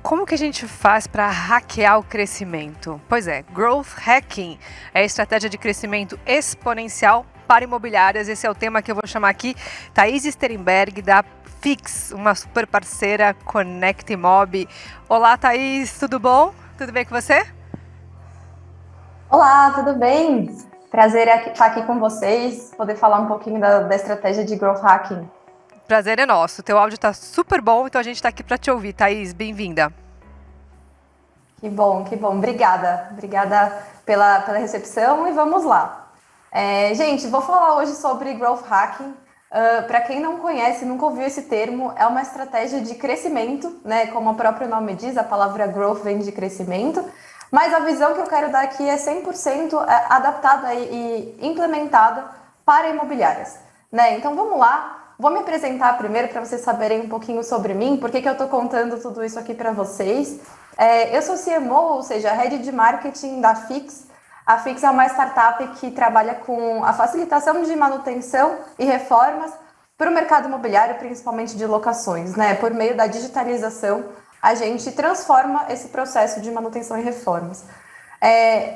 como que a gente faz para hackear o crescimento? Pois é, Growth Hacking é a estratégia de crescimento exponencial para imobiliárias. Esse é o tema que eu vou chamar aqui Thaís Sterenberg, da Fix, uma super parceira Connect Imob. Olá, Thaís, tudo bom? Tudo bem com você? Olá, tudo bem? Prazer estar aqui com vocês, poder falar um pouquinho da estratégia de Growth Hacking. Prazer é nosso. Teu áudio está super bom, então a gente está aqui para te ouvir. Thaís, bem-vinda. Que bom, que bom. Obrigada pela recepção e vamos lá. Gente, vou falar hoje sobre Growth Hacking. Para quem não conhece, nunca ouviu esse termo, é uma estratégia de crescimento, né? Como o próprio nome diz, a palavra growth vem de crescimento. Mas a visão que eu quero dar aqui é 100% adaptada e implementada para imobiliárias, né? Então vamos lá. Vou me apresentar primeiro para vocês saberem um pouquinho sobre mim, por que eu estou contando tudo isso aqui para vocês. Eu sou CMO, ou seja, Head de Marketing da Fix. A Fix é uma startup que trabalha com a facilitação de manutenção e reformas para o mercado imobiliário, principalmente de locações, né? Por meio da digitalização, a gente transforma esse processo de manutenção e reformas.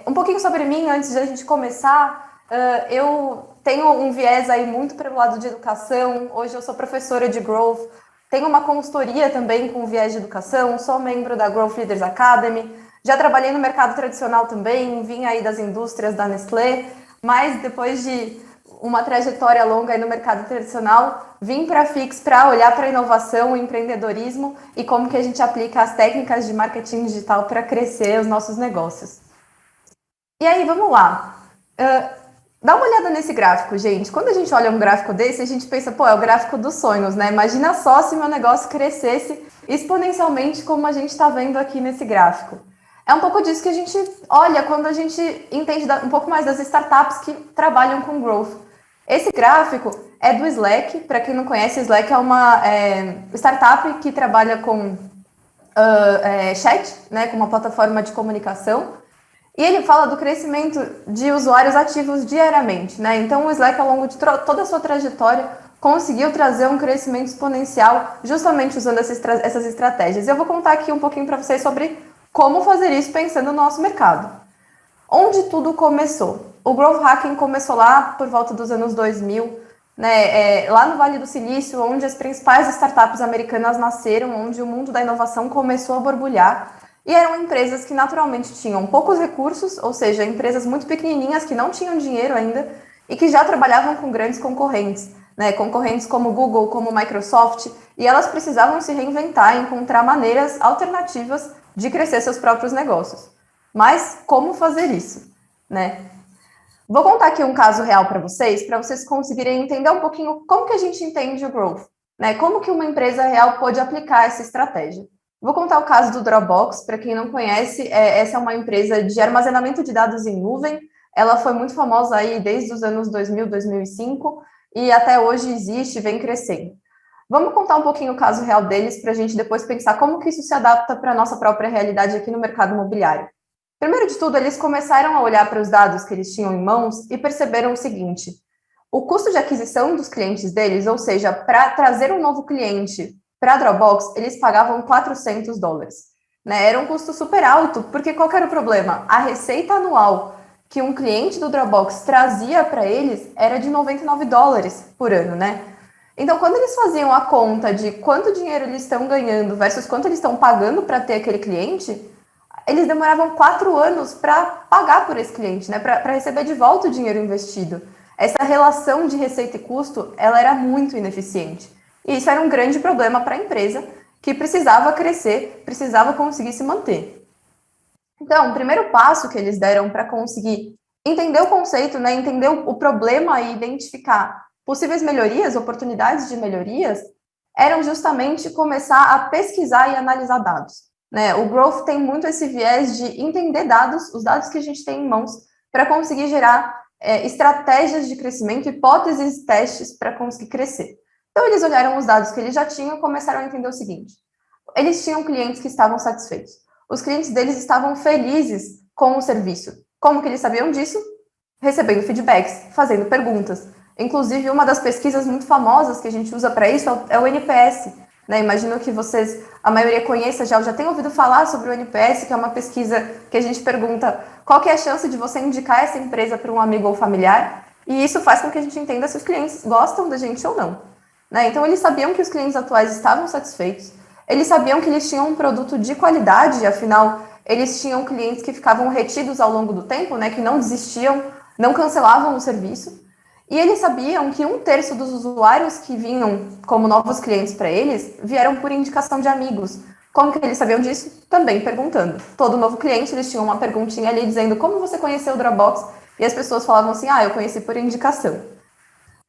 Um pouquinho sobre mim, antes de a gente começar, eu tenho um viés aí muito pelo lado de educação. Hoje eu sou professora de Growth, tenho uma consultoria também com viés de educação, sou membro da Growth Leaders Academy, já trabalhei no mercado tradicional também, vim aí das indústrias da Nestlé, mas depois de uma trajetória longa aí no mercado tradicional, vim para a Fix para olhar para a inovação, o empreendedorismo e como que a gente aplica as técnicas de marketing digital para crescer os nossos negócios. E aí, vamos lá. Dá uma olhada nesse gráfico, gente. Quando a gente olha um gráfico desse, a gente pensa, pô, é o gráfico dos sonhos, né? Imagina só se meu negócio crescesse exponencialmente como a gente está vendo aqui nesse gráfico. É um pouco disso que a gente olha quando a gente entende um pouco mais das startups que trabalham com growth. Esse gráfico é do Slack. Para quem não conhece, Slack é uma startup que trabalha com chat, né, com uma plataforma de comunicação. E ele fala do crescimento de usuários ativos diariamente, né? Então, o Slack, ao longo de toda a sua trajetória, conseguiu trazer um crescimento exponencial justamente usando essas estratégias. Eu vou contar aqui um pouquinho para vocês sobre como fazer isso pensando no nosso mercado. Onde tudo começou? O Growth Hacking começou lá por volta dos anos 2000, né? Lá no Vale do Silício, onde as principais startups americanas nasceram, onde o mundo da inovação começou a borbulhar. E eram empresas que naturalmente tinham poucos recursos, ou seja, empresas muito pequenininhas que não tinham dinheiro ainda e que já trabalhavam com grandes concorrentes, né? Concorrentes como Google, como Microsoft, e elas precisavam se reinventar e encontrar maneiras alternativas de crescer seus próprios negócios. Mas como fazer isso, né? Vou contar aqui um caso real para vocês conseguirem entender um pouquinho como que a gente entende o growth, né? Como que uma empresa real pode aplicar essa estratégia. Vou contar o caso do Dropbox. Para quem não conhece, essa é uma empresa de armazenamento de dados em nuvem. Ela foi muito famosa aí desde os anos 2000, 2005 e até hoje existe e vem crescendo. Vamos contar um pouquinho o caso real deles para a gente depois pensar como que isso se adapta para a nossa própria realidade aqui no mercado imobiliário. Primeiro de tudo, eles começaram a olhar para os dados que eles tinham em mãos e perceberam o seguinte: o custo de aquisição dos clientes deles, ou seja, para trazer um novo cliente para a Dropbox, eles pagavam $400, né? Era um custo super alto, porque qual que era o problema? A receita anual que um cliente do Dropbox trazia para eles era de $99 por ano, né? Então, quando eles faziam a conta de quanto dinheiro eles estão ganhando versus quanto eles estão pagando para ter aquele cliente, eles demoravam 4 anos para pagar por esse cliente, né? Para receber de volta o dinheiro investido. Essa relação de receita e custo, ela era muito ineficiente. E isso era um grande problema para a empresa, que precisava crescer, precisava conseguir se manter. Então, o primeiro passo que eles deram para conseguir entender o conceito, né, entender o problema e identificar possíveis melhorias, oportunidades de melhorias, eram justamente começar a pesquisar e analisar dados, né? O Growth tem muito esse viés de entender dados, os dados que a gente tem em mãos, para conseguir gerar estratégias de crescimento, hipóteses, testes para conseguir crescer. Então, eles olharam os dados que eles já tinham e começaram a entender o seguinte: eles tinham clientes que estavam satisfeitos. Os clientes deles estavam felizes com o serviço. Como que eles sabiam disso? Recebendo feedbacks, fazendo perguntas. Inclusive, uma das pesquisas muito famosas que a gente usa para isso é o NPS, né? Imagino que vocês, a maioria conheça já tenha ouvido falar sobre o NPS, que é uma pesquisa que a gente pergunta qual que é a chance de você indicar essa empresa para um amigo ou familiar, e isso faz com que a gente entenda se os clientes gostam da gente ou não, né? Então, eles sabiam que os clientes atuais estavam satisfeitos, eles sabiam que eles tinham um produto de qualidade, afinal, eles tinham clientes que ficavam retidos ao longo do tempo, né, que não desistiam, não cancelavam o serviço, e eles sabiam que 1/3 dos usuários que vinham como novos clientes para eles vieram por indicação de amigos. Como que eles sabiam disso? Também perguntando. Todo novo cliente, eles tinham uma perguntinha ali dizendo como você conheceu o Dropbox, e as pessoas falavam assim, eu conheci por indicação.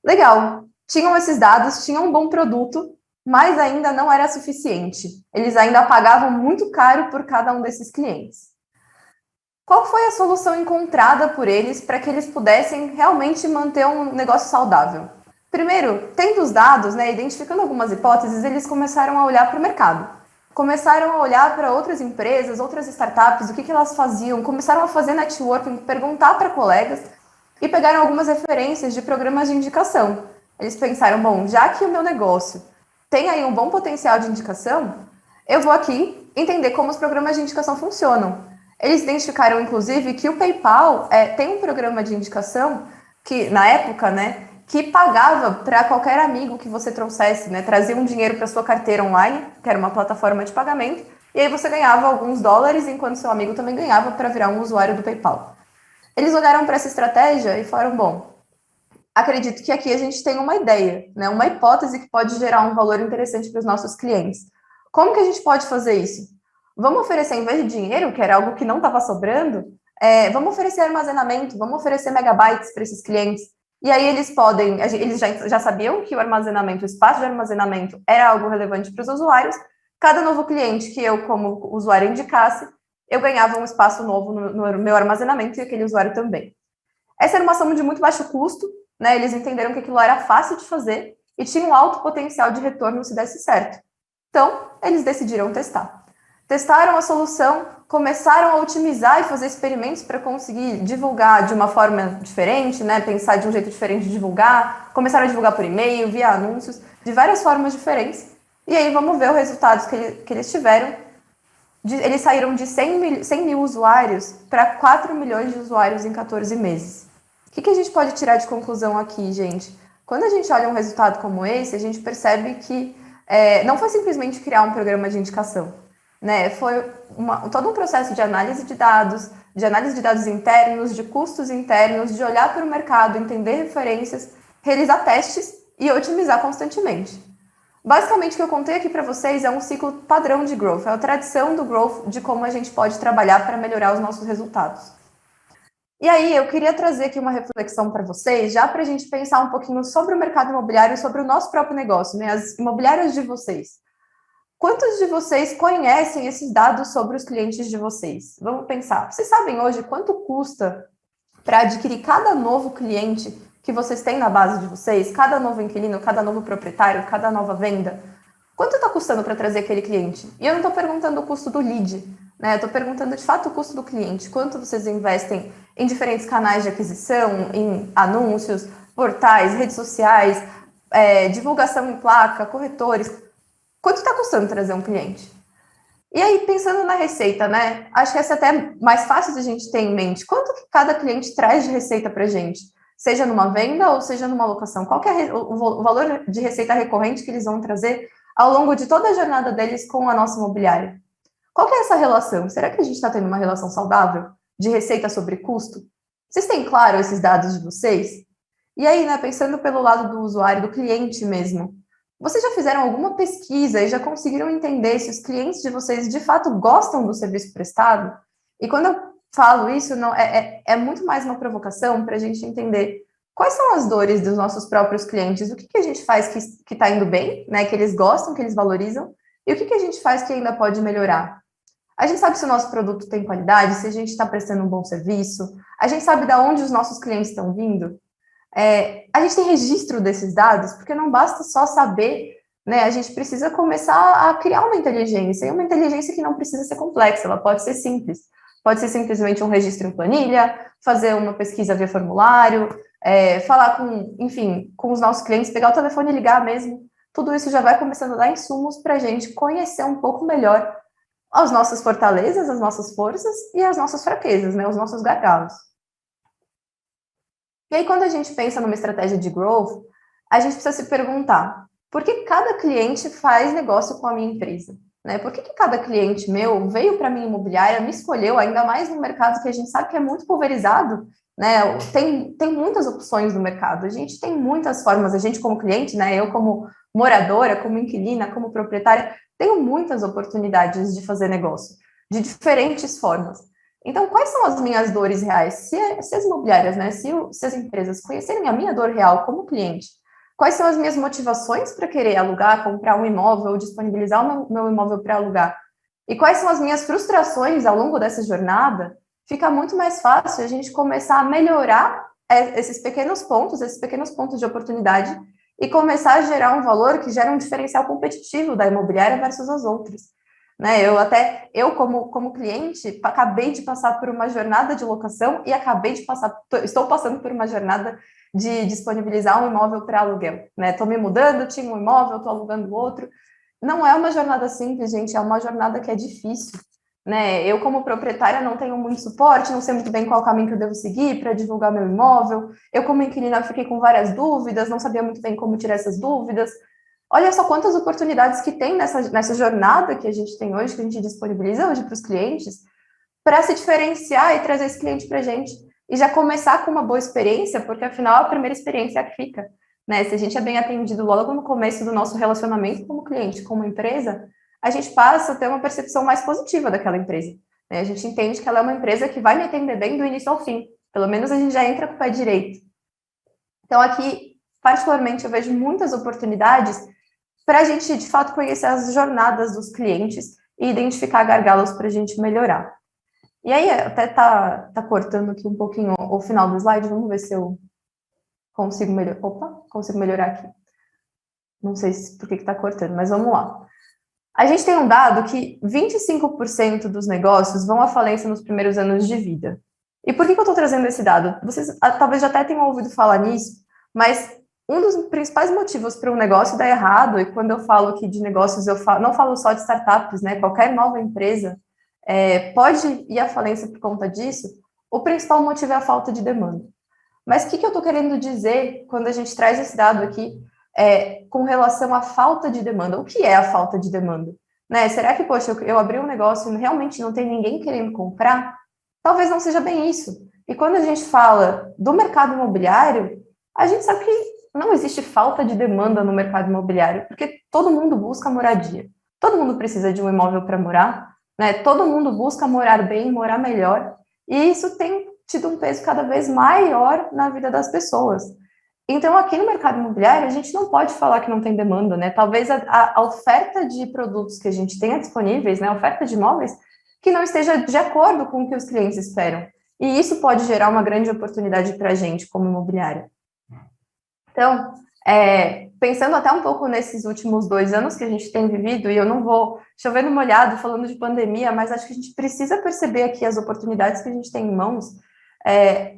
Legal, tinham esses dados, tinham um bom produto, mas ainda não era suficiente. Eles ainda pagavam muito caro por cada um desses clientes. Qual foi a solução encontrada por eles para que eles pudessem realmente manter um negócio saudável? Primeiro, tendo os dados, né, identificando algumas hipóteses, eles começaram a olhar para o mercado. Começaram a olhar para outras empresas, outras startups, o que elas faziam, começaram a fazer networking, perguntar para colegas e pegaram algumas referências de programas de indicação. Eles pensaram, bom, já que o meu negócio tem aí um bom potencial de indicação, eu vou aqui entender como os programas de indicação funcionam. Eles identificaram, inclusive, que o PayPal tem um programa de indicação que, na época, né, que pagava para qualquer amigo que você trouxesse, né, trazia um dinheiro para sua carteira online, que era uma plataforma de pagamento, e aí você ganhava alguns dólares, enquanto seu amigo também ganhava para virar um usuário do PayPal. Eles olharam para essa estratégia e falaram, bom, acredito que aqui a gente tem uma ideia, né, uma hipótese que pode gerar um valor interessante para os nossos clientes. Como que a gente pode fazer isso? Vamos oferecer, em vez de dinheiro, que era algo que não estava sobrando, vamos oferecer armazenamento, vamos oferecer megabytes para esses clientes. E aí eles já sabiam que o armazenamento, o espaço de armazenamento era algo relevante para os usuários. Cada novo cliente que eu, como usuário, indicasse, eu ganhava um espaço novo no meu armazenamento e aquele usuário também. Essa era uma ação de muito baixo custo, né? Eles entenderam que aquilo era fácil de fazer e tinha um alto potencial de retorno se desse certo. Então, eles decidiram testar. Testaram a solução, começaram a otimizar e fazer experimentos para conseguir divulgar de uma forma diferente, né? Pensar de um jeito diferente de divulgar, começaram a divulgar por e-mail, via anúncios, de várias formas diferentes. E aí vamos ver os resultados que eles tiveram. Eles saíram de 100 mil usuários para 4 milhões de usuários em 14 meses. O que a gente pode tirar de conclusão aqui, gente? Quando a gente olha um resultado como esse, a gente percebe que não foi simplesmente criar um programa de indicação, né? Foi todo um processo de análise de dados internos, de custos internos, de olhar para o mercado, entender referências, realizar testes e otimizar constantemente. Basicamente, o que eu contei aqui para vocês é um ciclo padrão de growth, é a tradição do growth de como a gente pode trabalhar para melhorar os nossos resultados. E aí, eu queria trazer aqui uma reflexão para vocês, já para a gente pensar um pouquinho sobre o mercado imobiliário e sobre o nosso próprio negócio, né? As imobiliárias de vocês. Quantos de vocês conhecem esses dados sobre os clientes de vocês? Vamos pensar. Vocês sabem hoje quanto custa para adquirir cada novo cliente que vocês têm na base de vocês? Cada novo inquilino, cada novo proprietário, cada nova venda? Quanto está custando para trazer aquele cliente? E eu não estou perguntando o custo do lead, né? Eu estou perguntando de fato o custo do cliente. Quanto vocês investem em diferentes canais de aquisição, em anúncios, portais, redes sociais, divulgação em placa, corretores? Quanto está custando trazer um cliente? E aí, pensando na receita, né? Acho que essa é até mais fácil de a gente ter em mente. Quanto que cada cliente traz de receita para a gente? Seja numa venda ou seja numa locação. Qual que é o valor de receita recorrente que eles vão trazer ao longo de toda a jornada deles com a nossa imobiliária? Qual que é essa relação? Será que a gente está tendo uma relação saudável de receita sobre custo? Vocês têm claro esses dados de vocês? E aí, né, pensando pelo lado do usuário, do cliente mesmo, vocês já fizeram alguma pesquisa e já conseguiram entender se os clientes de vocês de fato gostam do serviço prestado? E quando eu falo isso, não, é muito mais uma provocação para a gente entender quais são as dores dos nossos próprios clientes, o que a gente faz que está indo bem, né, que eles gostam, que eles valorizam, e o que a gente faz que ainda pode melhorar. A gente sabe se o nosso produto tem qualidade, se a gente está prestando um bom serviço, a gente sabe de onde os nossos clientes estão vindo. A gente tem registro desses dados, porque não basta só saber, né? A gente precisa começar a criar uma inteligência, e uma inteligência que não precisa ser complexa, ela pode ser simples. Pode ser simplesmente um registro em planilha, fazer uma pesquisa via formulário, falar com os nossos clientes, pegar o telefone e ligar mesmo, tudo isso já vai começando a dar insumos para a gente conhecer um pouco melhor as nossas fortalezas, as nossas forças e as nossas fraquezas, né, os nossos gargalos. E aí, quando a gente pensa numa estratégia de growth, a gente precisa se perguntar, por que cada cliente faz negócio com a minha empresa? Né? Por que cada cliente meu veio para a minha imobiliária, me escolheu, ainda mais no mercado que a gente sabe que é muito pulverizado, né? Tem muitas opções no mercado, a gente tem muitas formas, a gente como cliente, né? Eu como moradora, como inquilina, como proprietária, tenho muitas oportunidades de fazer negócio, de diferentes formas. Então, quais são as minhas dores reais? Se as imobiliárias, né, se as empresas conhecerem a minha dor real como cliente, quais são as minhas motivações para querer alugar, comprar um imóvel, disponibilizar o meu imóvel para alugar? E quais são as minhas frustrações ao longo dessa jornada? Fica muito mais fácil a gente começar a melhorar esses pequenos pontos de oportunidade e começar a gerar um valor que gera um diferencial competitivo da imobiliária versus as outras. Né? Eu como cliente, acabei de passar por uma jornada de locação e estou passando por uma jornada de disponibilizar um imóvel para aluguel. Estou me mudando, tinha um imóvel, estou alugando outro. Não é uma jornada simples, gente, é uma jornada que é difícil. Né? Eu, como proprietária, não tenho muito suporte, não sei muito bem qual caminho que eu devo seguir para divulgar meu imóvel. Eu, como inquilina, fiquei com várias dúvidas, não sabia muito bem como tirar essas dúvidas. Olha só quantas oportunidades que tem nessa jornada que a gente tem hoje, que a gente disponibiliza hoje para os clientes, para se diferenciar e trazer esse cliente para a gente. E já começar com uma boa experiência, porque afinal a primeira experiência é a que fica. Né? Se a gente é bem atendido logo no começo do nosso relacionamento como cliente, como empresa, a gente passa a ter uma percepção mais positiva daquela empresa. Né? A gente entende que ela é uma empresa que vai me atender bem do início ao fim. Pelo menos a gente já entra com o pé direito. Então, aqui, particularmente, eu vejo muitas oportunidades para a gente, de fato, conhecer as jornadas dos clientes e identificar gargalos para a gente melhorar. E aí, até tá cortando aqui um pouquinho o final do slide, vamos ver se eu consigo melhorar. Opa, consigo melhorar aqui. Não sei por que está cortando, mas vamos lá. A gente tem um dado que 25% dos negócios vão à falência nos primeiros anos de vida. E por que eu estou trazendo esse dado? Vocês talvez já até tenham ouvido falar nisso, mas um dos principais motivos para um negócio dar errado, e quando eu falo aqui de negócios, não falo só de startups, né? Qualquer nova empresa pode ir à falência por conta disso. O principal motivo é a falta de demanda. Mas o que eu estou querendo dizer quando a gente traz esse dado aqui com relação à falta de demanda? O que é a falta de demanda? Né? Será que, poxa, eu abri um negócio e realmente não tem ninguém querendo comprar? Talvez não seja bem isso. E quando a gente fala do mercado imobiliário, a gente sabe que não existe falta de demanda no mercado imobiliário, porque todo mundo busca moradia. Todo mundo precisa de um imóvel para morar, né? Todo mundo busca morar bem, morar melhor. E isso tem tido um peso cada vez maior na vida das pessoas. Então, aqui no mercado imobiliário, a gente não pode falar que não tem demanda, né? Talvez a oferta de produtos que a gente tenha disponíveis, né? A oferta de imóveis, que não esteja de acordo com o que os clientes esperam. E isso pode gerar uma grande oportunidade para a gente, como imobiliária. Então, pensando até um pouco nesses últimos 2 anos que a gente tem vivido, e eu não vou chovendo molhado falando de pandemia, mas acho que a gente precisa perceber aqui as oportunidades que a gente tem em mãos.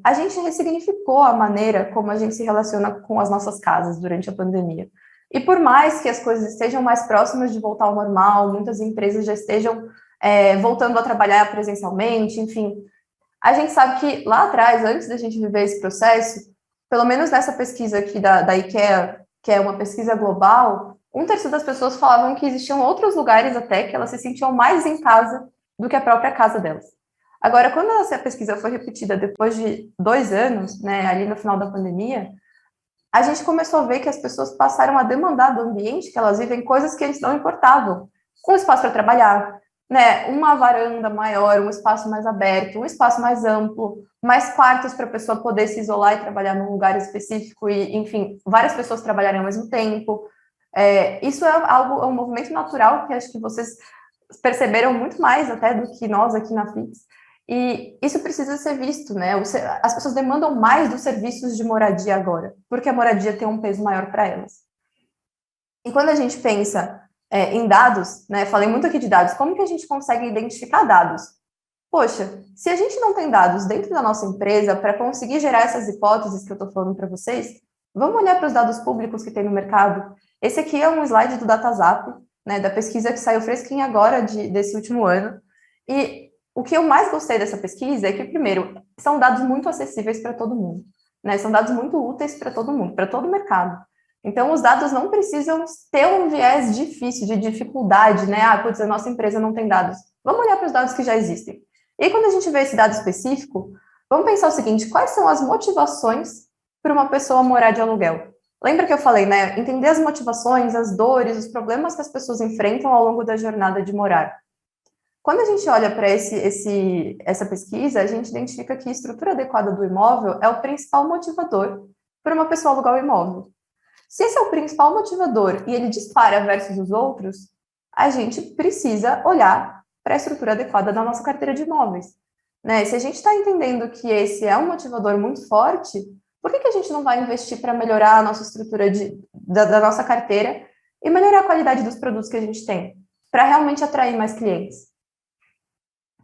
A gente ressignificou a maneira como a gente se relaciona com as nossas casas durante a pandemia. E por mais que as coisas estejam mais próximas de voltar ao normal, muitas empresas já estejam voltando a trabalhar presencialmente, enfim, a gente sabe que lá atrás, antes da gente viver esse processo, pelo menos nessa pesquisa aqui da IKEA, que é uma pesquisa global, 1/3 das pessoas falavam que existiam outros lugares até que elas se sentiam mais em casa do que a própria casa delas. Agora, quando essa pesquisa foi repetida depois de 2 anos, né, ali no final da pandemia, a gente começou a ver que as pessoas passaram a demandar do ambiente que elas vivem coisas que eles não importavam. Um espaço para trabalhar, né, uma varanda maior, um espaço mais aberto, um espaço mais amplo, mais quartos para a pessoa poder se isolar e trabalhar num lugar específico e, enfim, várias pessoas trabalharem ao mesmo tempo. Isso é um movimento natural que acho que vocês perceberam muito mais até do que nós aqui na Fix. E isso precisa ser visto, né? As pessoas demandam mais dos serviços de moradia agora, porque a moradia tem um peso maior para elas. E quando a gente pensa em dados, né? Falei muito aqui de dados, como que a gente consegue identificar dados? Poxa, se a gente não tem dados dentro da nossa empresa para conseguir gerar essas hipóteses que eu estou falando para vocês, vamos olhar para os dados públicos que tem no mercado. Esse aqui é um slide do DataZap, né, da pesquisa que saiu fresquinha agora desse último ano. E o que eu mais gostei dessa pesquisa é que, primeiro, são dados muito acessíveis para todo mundo, né? São dados muito úteis para todo mundo, para todo o mercado. Então, os dados não precisam ter um viés difícil, de dificuldade, né? Ah, putz, a nossa empresa não tem dados. Vamos olhar para os dados que já existem. E aí, quando a gente vê esse dado específico, vamos pensar o seguinte: quais são as motivações para uma pessoa morar de aluguel? Lembra que eu falei, né? Entender as motivações, as dores, os problemas que as pessoas enfrentam ao longo da jornada de morar. Quando a gente olha para essa pesquisa, a gente identifica que a estrutura adequada do imóvel é o principal motivador para uma pessoa alugar o imóvel. Se esse é o principal motivador e ele dispara versus os outros, a gente precisa olhar para a estrutura adequada da nossa carteira de imóveis. Né? Se a gente está entendendo que esse é um motivador muito forte, por que a gente não vai investir para melhorar a nossa estrutura da nossa carteira e melhorar a qualidade dos produtos que a gente tem, para realmente atrair mais clientes?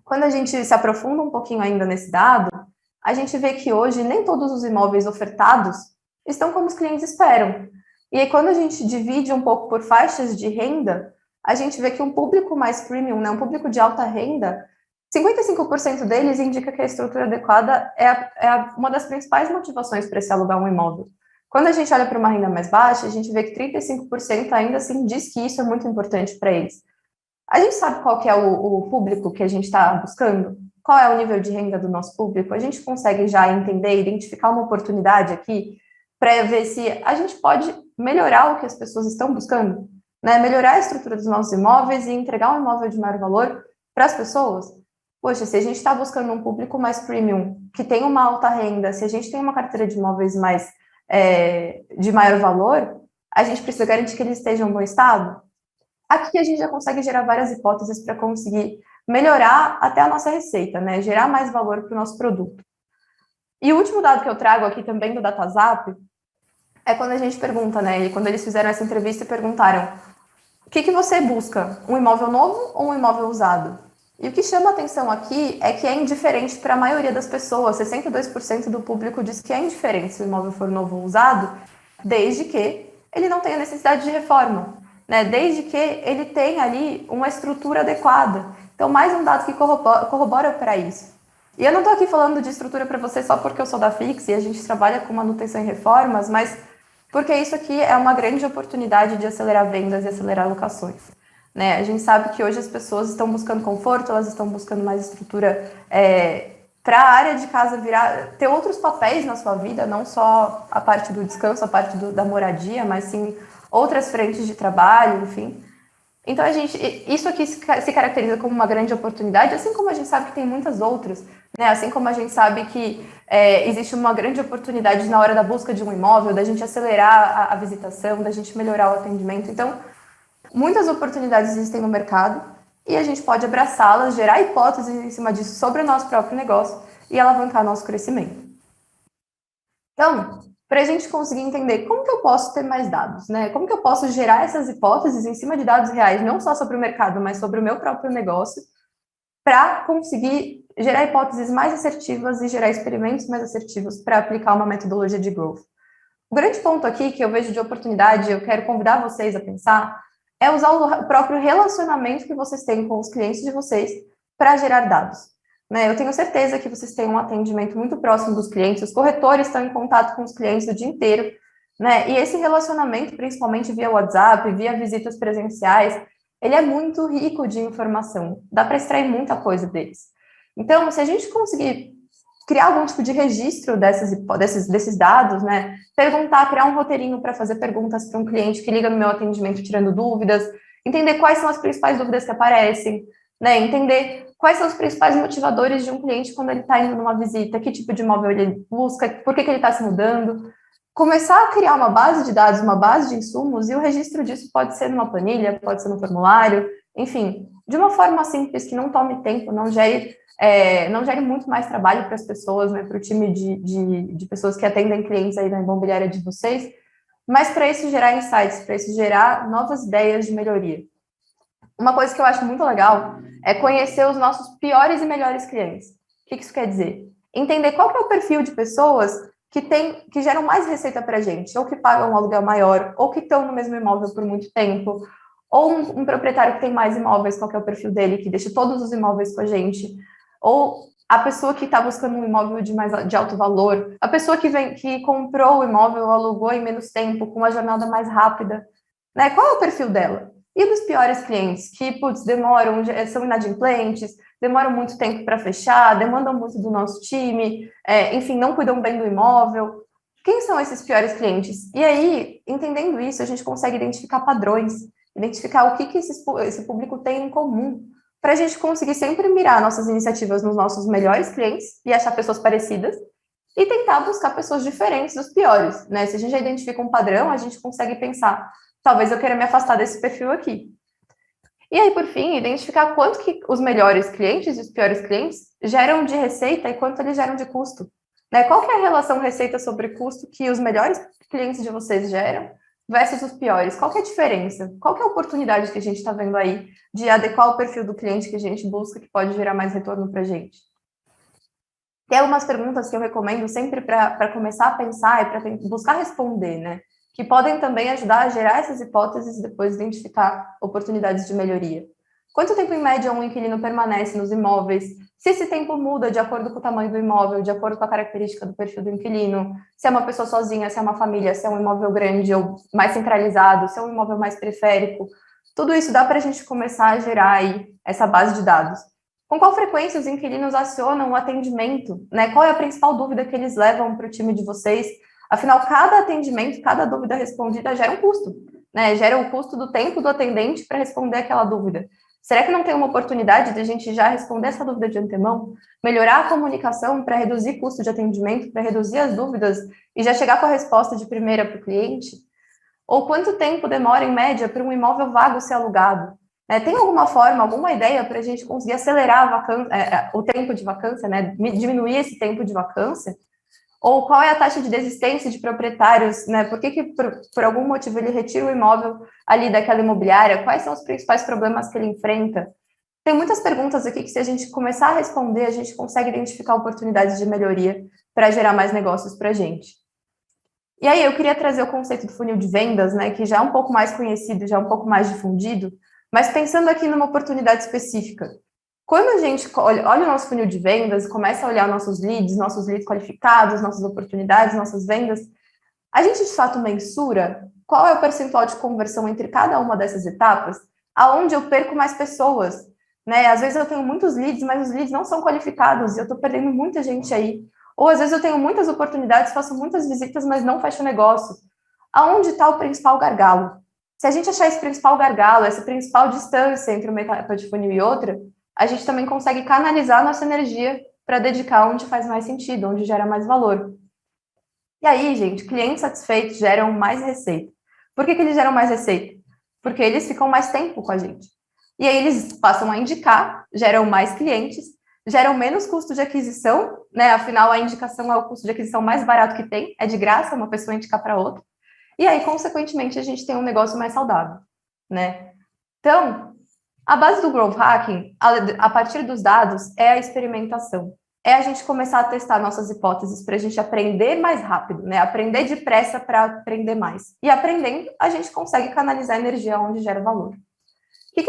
Quando a gente se aprofunda um pouquinho ainda nesse dado, a gente vê que hoje nem todos os imóveis ofertados estão como os clientes esperam. E aí, quando a gente divide um pouco por faixas de renda, a gente vê que um público mais premium, né, um público de alta renda, 55% deles indica que a estrutura adequada uma das principais motivações para se alugar um imóvel. Quando a gente olha para uma renda mais baixa, a gente vê que 35% ainda assim diz que isso é muito importante para eles. A gente sabe qual que é o público que a gente está buscando? Qual é o nível de renda do nosso público? A gente consegue já entender, identificar uma oportunidade aqui para ver se a gente pode melhorar o que as pessoas estão buscando, né? Melhorar a estrutura dos nossos imóveis e entregar um imóvel de maior valor para as pessoas. Poxa, se a gente está buscando um público mais premium, que tem uma alta renda, se a gente tem uma carteira de imóveis mais de maior valor, a gente precisa garantir que eles estejam em bom estado. Aqui a gente já consegue gerar várias hipóteses para conseguir melhorar até a nossa receita, né? Gerar mais valor para o nosso produto. E o último dado que eu trago aqui também do DataZap é quando a gente pergunta, né? E quando eles fizeram essa entrevista e perguntaram: o que você busca? Um imóvel novo ou um imóvel usado? E o que chama a atenção aqui é que é indiferente para a maioria das pessoas. 62% do público diz que é indiferente se o imóvel for novo ou usado, desde que ele não tenha necessidade de reforma, né? Desde que ele tenha ali uma estrutura adequada. Então, mais um dado que corrobora para isso. E eu não estou aqui falando de estrutura para você só porque eu sou da Fix e a gente trabalha com manutenção e reformas, mas porque isso aqui é uma grande oportunidade de acelerar vendas e acelerar locações. Né? A gente sabe que hoje as pessoas estão buscando conforto, elas estão buscando mais estrutura para a área de casa ter outros papéis na sua vida, não só a parte do descanso, a parte da moradia, mas sim outras frentes de trabalho, enfim. Então, isso aqui se caracteriza como uma grande oportunidade, assim como a gente sabe que tem muitas outras, né? Assim como a gente sabe que existe uma grande oportunidade na hora da busca de um imóvel, da gente acelerar a visitação, da gente melhorar o atendimento. Então, muitas oportunidades existem no mercado e a gente pode abraçá-las, gerar hipóteses em cima disso sobre o nosso próprio negócio e alavancar nosso crescimento. Então, para a gente conseguir entender como que eu posso ter mais dados, né? Como que eu posso gerar essas hipóteses em cima de dados reais, não só sobre o mercado, mas sobre o meu próprio negócio, para conseguir gerar hipóteses mais assertivas e gerar experimentos mais assertivos para aplicar uma metodologia de growth. O grande ponto aqui que eu vejo de oportunidade, eu quero convidar vocês a pensar, é usar o próprio relacionamento que vocês têm com os clientes de vocês para gerar dados. Né? Eu tenho certeza que vocês têm um atendimento muito próximo dos clientes, os corretores estão em contato com os clientes o dia inteiro, né? E esse relacionamento, principalmente via WhatsApp, via visitas presenciais, ele é muito rico de informação, dá para extrair muita coisa deles. Então, se a gente conseguir criar algum tipo de registro desses dados, né? Perguntar, criar um roteirinho para fazer perguntas para um cliente que liga no meu atendimento tirando dúvidas, entender quais são as principais dúvidas que aparecem, né? Entender quais são os principais motivadores de um cliente quando ele está indo numa visita, que tipo de imóvel ele busca, por que ele está se mudando. Começar a criar uma base de dados, uma base de insumos, e o registro disso pode ser numa planilha, pode ser no formulário, enfim, de uma forma simples, que não tome tempo, não gere muito mais trabalho para as pessoas, né, para o time de pessoas que atendem clientes aí na imobiliária de vocês, mas para isso gerar insights, para isso gerar novas ideias de melhoria. Uma coisa que eu acho muito legal é conhecer os nossos piores e melhores clientes. O que isso quer dizer? Entender qual que é o perfil de pessoas que geram mais receita para a gente, ou que pagam um aluguel maior, ou que estão no mesmo imóvel por muito tempo, ou um proprietário que tem mais imóveis, qual que é o perfil dele, que deixa todos os imóveis com a gente, ou a pessoa que está buscando um imóvel de alto valor, a pessoa que comprou o imóvel, alugou em menos tempo, com uma jornada mais rápida, né? Qual é o perfil dela? E dos piores clientes, que, putz, demoram, são inadimplentes, demoram muito tempo para fechar, demandam muito do nosso time, enfim, não cuidam bem do imóvel. Quem são esses piores clientes? E aí, entendendo isso, a gente consegue identificar padrões, identificar o que esse público tem em comum, para a gente conseguir sempre mirar nossas iniciativas nos nossos melhores clientes e achar pessoas parecidas, e tentar buscar pessoas diferentes dos piores, né? Se a gente já identifica um padrão, a gente consegue pensar, talvez eu queira me afastar desse perfil aqui. E aí, por fim, identificar quanto que os melhores clientes e os piores clientes geram de receita e quanto eles geram de custo. Né? Qual que é a relação receita sobre custo que os melhores clientes de vocês geram versus os piores? Qual que é a diferença? Qual que é a oportunidade que a gente está vendo aí de adequar o perfil do cliente que a gente busca, que pode gerar mais retorno para a gente? Tem algumas perguntas que eu recomendo sempre para começar a pensar e para buscar responder, né? Que podem também ajudar a gerar essas hipóteses e depois identificar oportunidades de melhoria. Quanto tempo, em média, um inquilino permanece nos imóveis? Se esse tempo muda de acordo com o tamanho do imóvel, de acordo com a característica do perfil do inquilino, se é uma pessoa sozinha, se é uma família, se é um imóvel grande ou mais centralizado, se é um imóvel mais periférico, tudo isso dá para a gente começar a gerar aí essa base de dados. Com qual frequência os inquilinos acionam o atendimento? Né? Qual é a principal dúvida que eles levam para o time de vocês? Afinal, cada atendimento, cada dúvida respondida gera um custo, né? Gera o custo do tempo do atendente para responder aquela dúvida. Será que não tem uma oportunidade de a gente já responder essa dúvida de antemão? Melhorar a comunicação para reduzir custo de atendimento, para reduzir as dúvidas e já chegar com a resposta de primeira para o cliente? Ou quanto tempo demora, em média, para um imóvel vago ser alugado? Tem alguma forma, alguma ideia para a gente conseguir acelerar o tempo de vacância, né? Diminuir esse tempo de vacância? Ou qual é a taxa de desistência de proprietários, né? Por que por algum motivo ele retira o imóvel ali daquela imobiliária? Quais são os principais problemas que ele enfrenta? Tem muitas perguntas aqui que, se a gente começar a responder, a gente consegue identificar oportunidades de melhoria para gerar mais negócios para a gente. E aí eu queria trazer o conceito do funil de vendas, né? Que já é um pouco mais conhecido, já é um pouco mais difundido, mas pensando aqui numa oportunidade específica. Quando a gente olha o nosso funil de vendas e começa a olhar nossos leads qualificados, nossas oportunidades, nossas vendas, a gente de fato mensura qual é o percentual de conversão entre cada uma dessas etapas, aonde eu perco mais pessoas, né? Às vezes eu tenho muitos leads, mas os leads não são qualificados e eu estou perdendo muita gente aí. Ou às vezes eu tenho muitas oportunidades, faço muitas visitas, mas não fecho o negócio. Aonde está o principal gargalo? Se a gente achar esse principal gargalo, essa principal distância entre uma etapa de funil e outra, a gente também consegue canalizar a nossa energia para dedicar onde faz mais sentido, onde gera mais valor. E aí, gente, clientes satisfeitos geram mais receita. Por que eles geram mais receita? Porque eles ficam mais tempo com a gente. E aí eles passam a indicar, geram mais clientes, geram menos custo de aquisição, né? Afinal, a indicação é o custo de aquisição mais barato que tem, é de graça uma pessoa indicar para outra. E aí, consequentemente, a gente tem um negócio mais saudável, né? Então, a base do Growth Hacking, a partir dos dados, é a experimentação. É a gente começar a testar nossas hipóteses para a gente aprender mais rápido, né? Aprender depressa para aprender mais. E aprendendo, a gente consegue canalizar energia onde gera valor.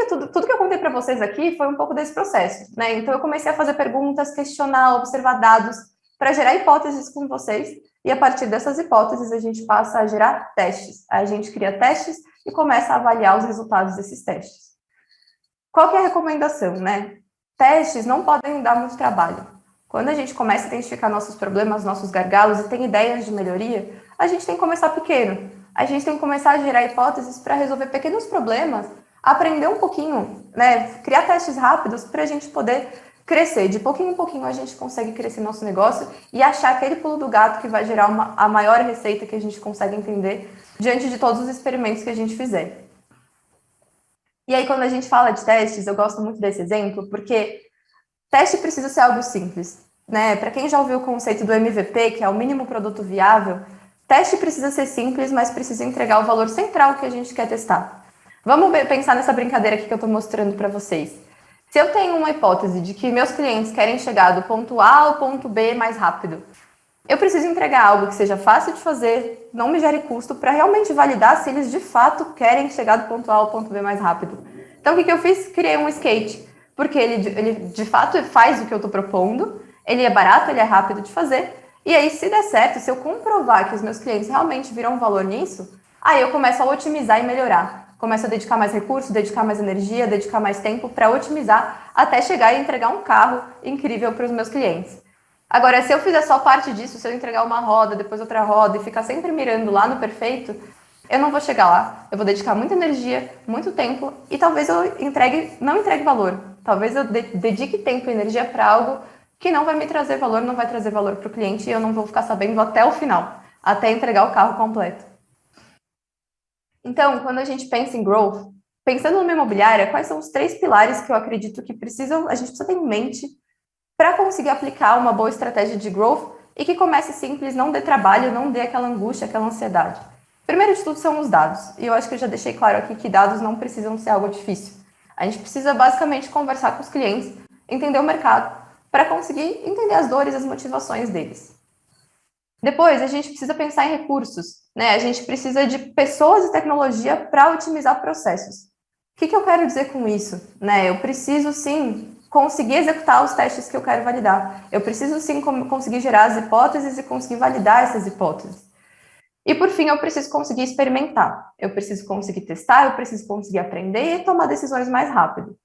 Tudo que eu contei para vocês aqui foi um pouco desse processo, né? Então, eu comecei a fazer perguntas, questionar, observar dados, para gerar hipóteses com vocês. E a partir dessas hipóteses, a gente passa a gerar testes. A gente cria testes e começa a avaliar os resultados desses testes. Qual que é a recomendação, né? Testes não podem dar muito trabalho. Quando a gente começa a identificar nossos problemas, nossos gargalos e tem ideias de melhoria, a gente tem que começar pequeno. A gente tem que começar a gerar hipóteses para resolver pequenos problemas, aprender um pouquinho, né? Criar testes rápidos para a gente poder crescer. De pouquinho em pouquinho a gente consegue crescer nosso negócio e achar aquele pulo do gato que vai gerar a maior receita que a gente consegue entender diante de todos os experimentos que a gente fizer. E aí, quando a gente fala de testes, eu gosto muito desse exemplo, porque teste precisa ser algo simples, né? Para quem já ouviu o conceito do MVP, que é o mínimo produto viável, teste precisa ser simples, mas precisa entregar o valor central que a gente quer testar. Vamos pensar nessa brincadeira aqui que eu estou mostrando para vocês. Se eu tenho uma hipótese de que meus clientes querem chegar do ponto A ao ponto B mais rápido, Eu preciso entregar algo que seja fácil de fazer, não me gere custo, para realmente validar se eles de fato querem chegar do ponto A ao ponto B mais rápido. Então, o que eu fiz? Criei um skate, porque ele de fato faz o que eu estou propondo, ele é barato, ele é rápido de fazer, e aí, se der certo, se eu comprovar que os meus clientes realmente viram valor nisso, aí eu começo a otimizar e melhorar. Começo a dedicar mais recursos, dedicar mais energia, dedicar mais tempo para otimizar até chegar e entregar um carro incrível para os meus clientes. Agora, se eu fizer só parte disso, se eu entregar uma roda, depois outra roda e ficar sempre mirando lá no perfeito, eu não vou chegar lá. Eu vou dedicar muita energia, muito tempo e talvez eu não entregue valor. Talvez eu dedique tempo e energia para algo que não vai me trazer valor, não vai trazer valor para o cliente e eu não vou ficar sabendo até o final, até entregar o carro completo. Então, quando a gente pensa em growth, pensando numa imobiliária, quais são os 3 pilares que eu acredito que a gente precisa ter em mente para conseguir aplicar uma boa estratégia de growth e que comece simples, não dê trabalho, não dê aquela angústia, aquela ansiedade? Primeiro de tudo são os dados, e eu acho que eu já deixei claro aqui que dados não precisam ser algo difícil. A gente precisa basicamente conversar com os clientes, entender o mercado, para conseguir entender as dores e as motivações deles. Depois, a gente precisa pensar em recursos, né? A gente precisa de pessoas e tecnologia para otimizar processos. O que eu quero dizer com isso? Né? Eu preciso, sim, conseguir executar os testes que eu quero validar. Eu preciso, sim, conseguir gerar as hipóteses e conseguir validar essas hipóteses. E, por fim, eu preciso conseguir experimentar. Eu preciso conseguir testar, eu preciso conseguir aprender e tomar decisões mais rápido.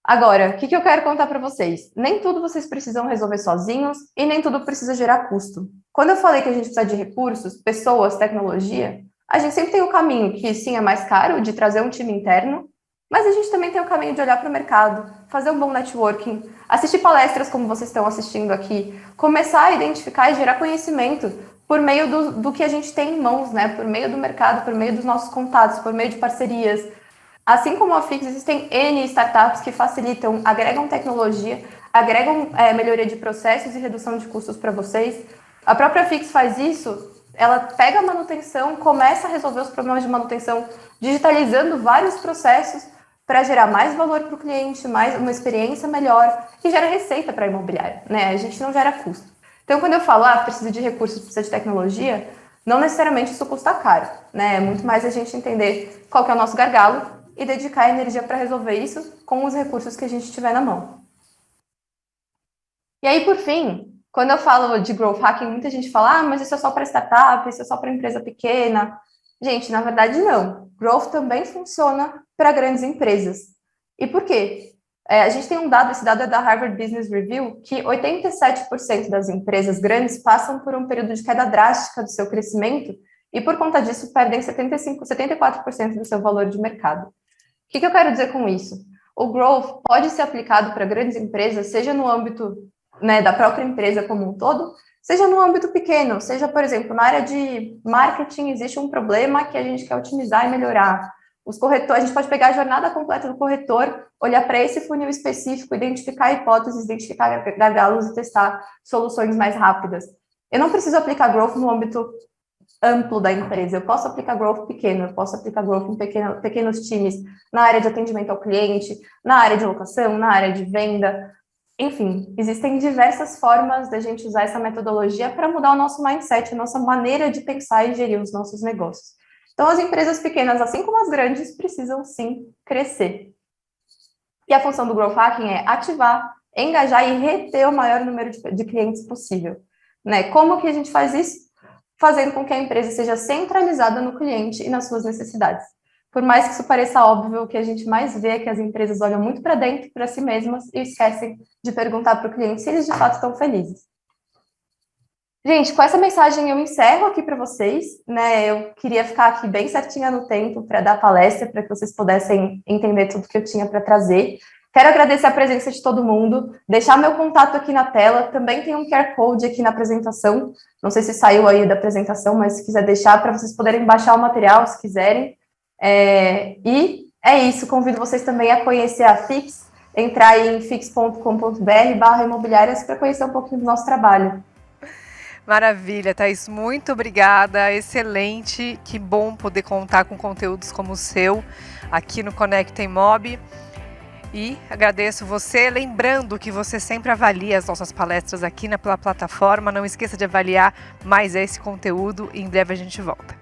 Agora, o que eu quero contar para vocês? Nem tudo vocês precisam resolver sozinhos e nem tudo precisa gerar custo. Quando eu falei que a gente precisa de recursos, pessoas, tecnologia, a gente sempre tem o caminho que, sim, é mais caro, de trazer um time interno, mas a gente também tem o caminho de olhar para o mercado, fazer um bom networking, assistir palestras como vocês estão assistindo aqui, começar a identificar e gerar conhecimento por meio do que a gente tem em mãos, né? Por meio do mercado, por meio dos nossos contatos, por meio de parcerias. Assim como a Fix, existem N startups que facilitam, agregam tecnologia, agregam melhoria de processos e redução de custos para vocês. A própria Fix faz isso, ela pega a manutenção, começa a resolver os problemas de manutenção, digitalizando vários processos para gerar mais valor para o cliente, mais uma experiência melhor e gera receita para a imobiliária, né? A gente não gera custo. Então, quando eu falo, precisa de recursos, precisa de tecnologia, não necessariamente isso custa caro, né? É muito mais a gente entender qual que é o nosso gargalo e dedicar energia para resolver isso com os recursos que a gente tiver na mão. E aí, por fim, quando eu falo de growth hacking, muita gente fala, mas isso é só para startup, isso é só para empresa pequena. Gente, na verdade, não. Growth também funciona para grandes empresas. E por quê? A gente tem um dado, esse dado é da Harvard Business Review, que 87% das empresas grandes passam por um período de queda drástica do seu crescimento e, por conta disso, perdem 74% do seu valor de mercado. O que eu quero dizer com isso? O growth pode ser aplicado para grandes empresas, seja no âmbito, né, da própria empresa como um todo, seja no âmbito pequeno, seja, por exemplo, na área de marketing existe um problema que a gente quer otimizar e melhorar. Os corretores, a gente pode pegar a jornada completa do corretor, olhar para esse funil específico, identificar hipóteses, identificar gargalos e testar soluções mais rápidas. Eu não preciso aplicar growth no âmbito amplo da empresa. Eu posso aplicar growth pequeno, eu posso aplicar growth em pequenos times, na área de atendimento ao cliente, na área de locação, na área de venda. Enfim, existem diversas formas da gente usar essa metodologia para mudar o nosso mindset, a nossa maneira de pensar e gerir os nossos negócios. Então, as empresas pequenas, assim como as grandes, precisam sim crescer. E a função do growth hacking é ativar, engajar e reter o maior número de clientes possível. Né? Como que a gente faz isso? Fazendo com que a empresa seja centralizada no cliente e nas suas necessidades. Por mais que isso pareça óbvio, o que a gente mais vê é que as empresas olham muito para dentro, para si mesmas, e esquecem de perguntar para o cliente se eles de fato estão felizes. Gente, com essa mensagem eu encerro aqui para vocês, né? Eu queria ficar aqui bem certinha no tempo para dar palestra, para que vocês pudessem entender tudo que eu tinha para trazer. Quero agradecer a presença de todo mundo, deixar meu contato aqui na tela, também tem um QR Code aqui na apresentação, não sei se saiu aí da apresentação, mas se quiser deixar para vocês poderem baixar o material, se quiserem. E é isso, convido vocês também a conhecer a Fix, entrar em fix.com.br/imobiliárias para conhecer um pouquinho do nosso trabalho. Maravilha, Thaís, muito obrigada, excelente, que bom poder contar com conteúdos como o seu aqui no Conecta Imob. E agradeço você, lembrando que você sempre avalia as nossas palestras aqui pela plataforma. Não esqueça de avaliar mais esse conteúdo e em breve a gente volta.